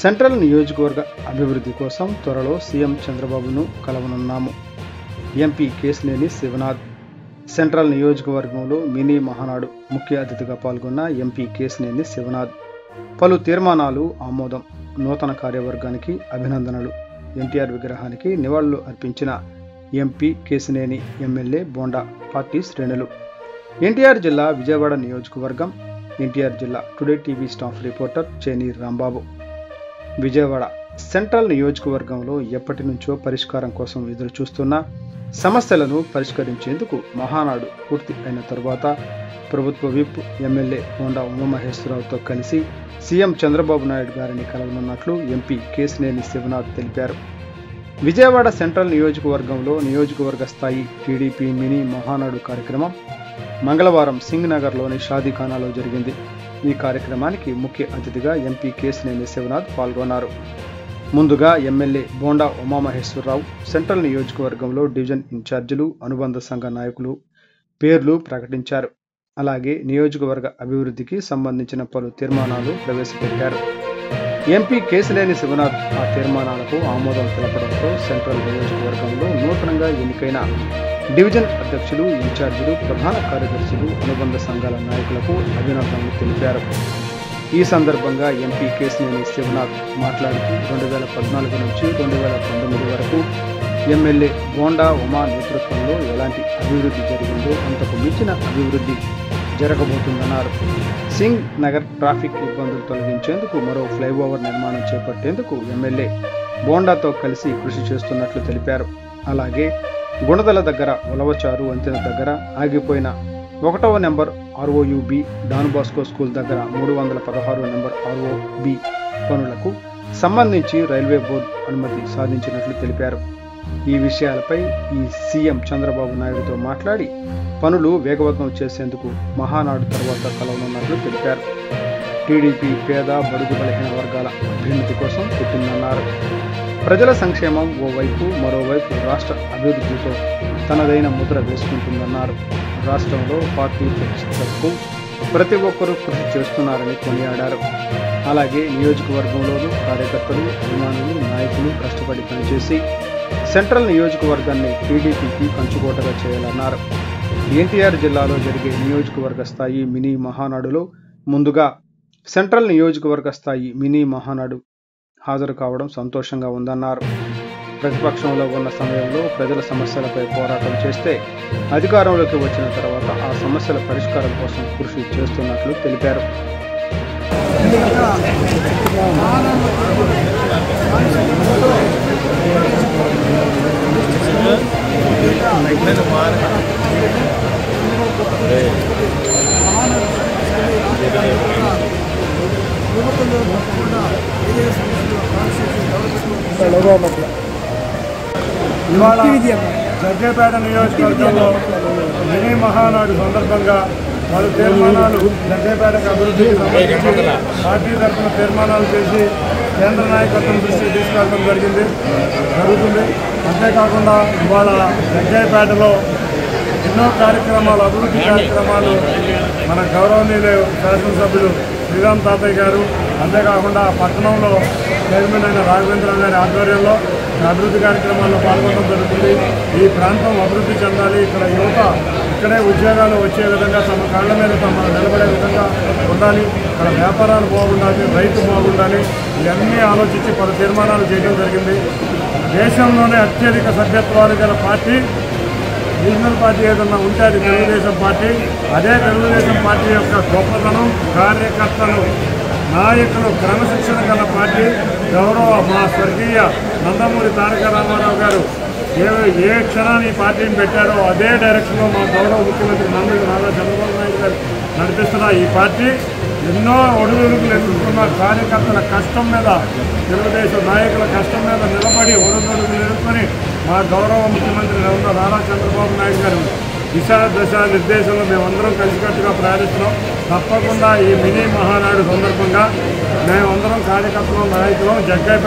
Central నియోజకవర్గ అభివృద్ధి కోసం త్వరలో సీఎం చంద్రబాబును కలవనున్నాము. ఎంపీ కేశినేని శివనాథ్. సెంట్రల్ నియోజకవర్గంలో మినీ మహానాడు ముఖ్య అతిథిగా పాల్గొన్న ఎంపీ కేశినేని శివనాథ్. పలు తీర్మానాలు ఆమోదం. నూతన కార్యవర్గానికి అభినందనలు. ఎన్టీఆర్ విగ్రహానికి నివాళులు అర్పించిన MP Kesineni, MLA Bonda party శ్రేణులు. ఎన్టీఆర్ జిల్లా విజయవాడ నియోజకవర్గం. ఎన్టీఆర్ జిల్లా today TV staff reporter Cheni Rambabu. Vijayawada central నియోజకవర్గంలో ఎప్పటి నుంచో పరిష్కారం కోసం ఎదురు చూస్తున్న సమస్యలను పరిష్కరించేందుకు మహానాడు పూర్తి అయిన తరువాత ప్రభుత్వ విప్ ఎమ్మెల్యే బోండా ఉమామహేశ్వరరావుతో కలిసి సీఎం చంద్రబాబు నాయుడు గారిని కలవనున్నట్లు ఎంపీ కేశినేని శివనాథ్ తెలిపారు. విజయవాడ సెంట్రల్ నియోజకవర్గంలో నియోజకవర్గ స్థాయి టీడీపీ మినీ మహానాడు కార్యక్రమం మంగళవారం సింగ్ నగర్లోని షాదీఖానాలో జరిగింది. ఈ కార్యక్రమానికి ముఖ్య అతిథిగా ఎంపీ కేశినేని శివనాథ్ పాల్గొన్నారు. ముందుగా ఎమ్మెల్యే బోండా ఉమామహేశ్వరరావు సెంట్రల్ నియోజకవర్గంలో డివిజన్ ఇన్ఛార్జీలు, అనుబంధ సంఘ నాయకులు పేర్లు ప్రకటించారు. అలాగే నియోజకవర్గ అభివృద్ధికి సంబంధించిన పలు తీర్మానాలు ప్రవేశపెట్టారు. ఎంపీ కేశినేని శివనాథ్ ఆ తీర్మానాలకు ఆమోదం తెలపడంతో సెంట్రల్ నియోజకవర్గంలో నూతనంగా ఎన్నికైన డివిజన్ అధ్యక్షులు, ఇన్ఛార్జీలు, ప్రధాన కార్యదర్శులు, అనుబంధ సంఘాల నాయకులకు అభినందనలు తెలిపారు. ఈ సందర్భంగా ఎంపీ కేశినేని శివనాథ్ మాట్లాడుతూ 2014 నుంచి 2019 వరకు ఎమ్మెల్యే బోండా ఉమా నేతృత్వంలో ఎలాంటి అభివృద్ధి జరిగిందో అంతకు మించిన అభివృద్ధి జరగబోతుందన్నారు. సింగ్ నగర్ ట్రాఫిక్ ఇబ్బందులు తొలగించేందుకు మరో ఫ్లైఓవర్ నిర్మాణం చేపట్టేందుకు ఎమ్మెల్యే బోండాతో కలిసి కృషి చేస్తున్నట్లు తెలిపారు. అలాగే గుణదల దగ్గర ఉలవచారు వంతెన దగ్గర ఆగిపోయిన 1వ నెంబర్ ROUB, డాన్ బాస్కో స్కూల్ దగ్గర 316 నెంబర్ ROB పనులకు సంబంధించి రైల్వే బోర్డు అనుమతి సాధించినట్లు తెలిపారు. ఈ విషయాలపై సీఎం చంద్రబాబు నాయుడుతో మాట్లాడి పనులు వేగవంతం చేసేందుకు మహానాడు తర్వాత కలవనున్నట్లు తెలిపారు. టీడీపీ పేద, బడుగు, బలహీన వర్గాల అభ్యున్నతి కోసం పుట్టిందన్నారు. ప్రజల సంక్షేమం ఓవైపు, మరోవైపు రాష్ట్ర అభివృద్ధితో తనదైన ముద్ర వేసుకుంటుందన్నారు. రాష్ట్రంలో పార్టీ ప్రతిష్టకు ప్రతి ఒక్కరూ కృషి చేస్తున్నారని కొనియాడారు. అలాగే నియోజకవర్గంలోనూ కార్యకర్తలు, అభిమానులు, నాయకులు కష్టపడి పనిచేసి సెంట్రల్ నియోజకవర్గాన్ని టీడీపీకి కంచుకోటగా చేయాలన్నారు. ఎన్టీఆర్ జిల్లాలో జరిగే నియోజకవర్గ స్థాయి మినీ మహానాడులో ముందుగా సెంట్రల్ నియోజకవర్గ స్థాయి మినీ మహానాడు హాజరు కావడం సంతోషంగా ఉందన్నారు. ప్రతిపక్షంలో ఉన్న సమయంలో ప్రజల సమస్యలపై పోరాటం చేస్తే అధికారంలోకి వచ్చిన తర్వాత ఆ సమస్యల పరిష్కారం కోసం కృషి చేస్తున్నట్లు తెలిపారు. ఇవాళ జగ్గేపేట నియోజకవర్గంలో మినీ మహానాడు సందర్భంగా పలు తీర్మానాలు జగ్గేపేటకు అభివృద్ధికి సంబంధించి పార్టీ తరఫున తీర్మానాలు చేసి కేంద్ర నాయకత్వం దృష్టికి తీసుకెళ్ళడం జరుగుతుంది. అంతేకాకుండా ఇవాళ జగ్గేపేటలో ఎన్నో కార్యక్రమాలు, అభివృద్ధి కార్యక్రమాలు మన గౌరవనీయులు శాసనసభ్యులు శ్రీరామ్ తాతయ్య గారు, అంతేకాకుండా పట్టణంలో చైర్మన్ అయిన రాఘవేంద్ర గారి ఆధ్వర్యంలో అభివృద్ధి కార్యక్రమాల్లో పాల్గొనడం జరుగుతుంది. ఈ ప్రాంతం అభివృద్ధి చెందాలి, ఇక్కడ యువత ఇక్కడే ఉద్యోగాలు వచ్చే విధంగా తమ కాళ్ళ మీద తమ నిలబడే విధంగా ఉండాలి, ఇక్కడ వ్యాపారాలు బాగుండాలి, రైతు బాగుండాలి, ఇవన్నీ ఆలోచించి పలు తీర్మానాలు చేయడం జరిగింది. దేశంలోనే అత్యధిక సభ్యత్వాలు గల పార్టీ, రీజనల్ పార్టీ ఏదన్నా ఉంటే అది తెలుగుదేశం పార్టీ. అదే తెలుగుదేశం పార్టీ యొక్క గొప్పతనం, కార్యకర్తలు, నాయకులు, క్రమశిక్షణ గల పార్టీ. గౌరవ మా స్వర్గీయ నందమూరి తారక రామారావు గారు ఏ క్షణాన్ని ఈ పార్టీని పెట్టారో అదే డైరెక్షన్లో మా గౌరవ ముఖ్యమంత్రి నారా చంద్రబాబు నాయుడు గారు నడిపిస్తున్న ఈ పార్టీ ఎన్నో ఒడుగుడుగులు ఎదుర్కొన్న కార్యకర్తల కష్టం మీద, తెలుగుదేశం నాయకుల కష్టం మీద నిలబడి ఒడుగుడుగులు ఎదుర్కొని మా గౌరవ ముఖ్యమంత్రి నారా చంద్రబాబు నాయుడు గారు దిశ నిర్దేశంలో మేమందరం కలిసికట్టుగా ప్రయాణిస్తున్నాం. తప్పకుండా ఈ మినీ మహానాడు సందర్భంగా మేమందరం కార్యకర్తలు, నాయకులు జగ్గైపేట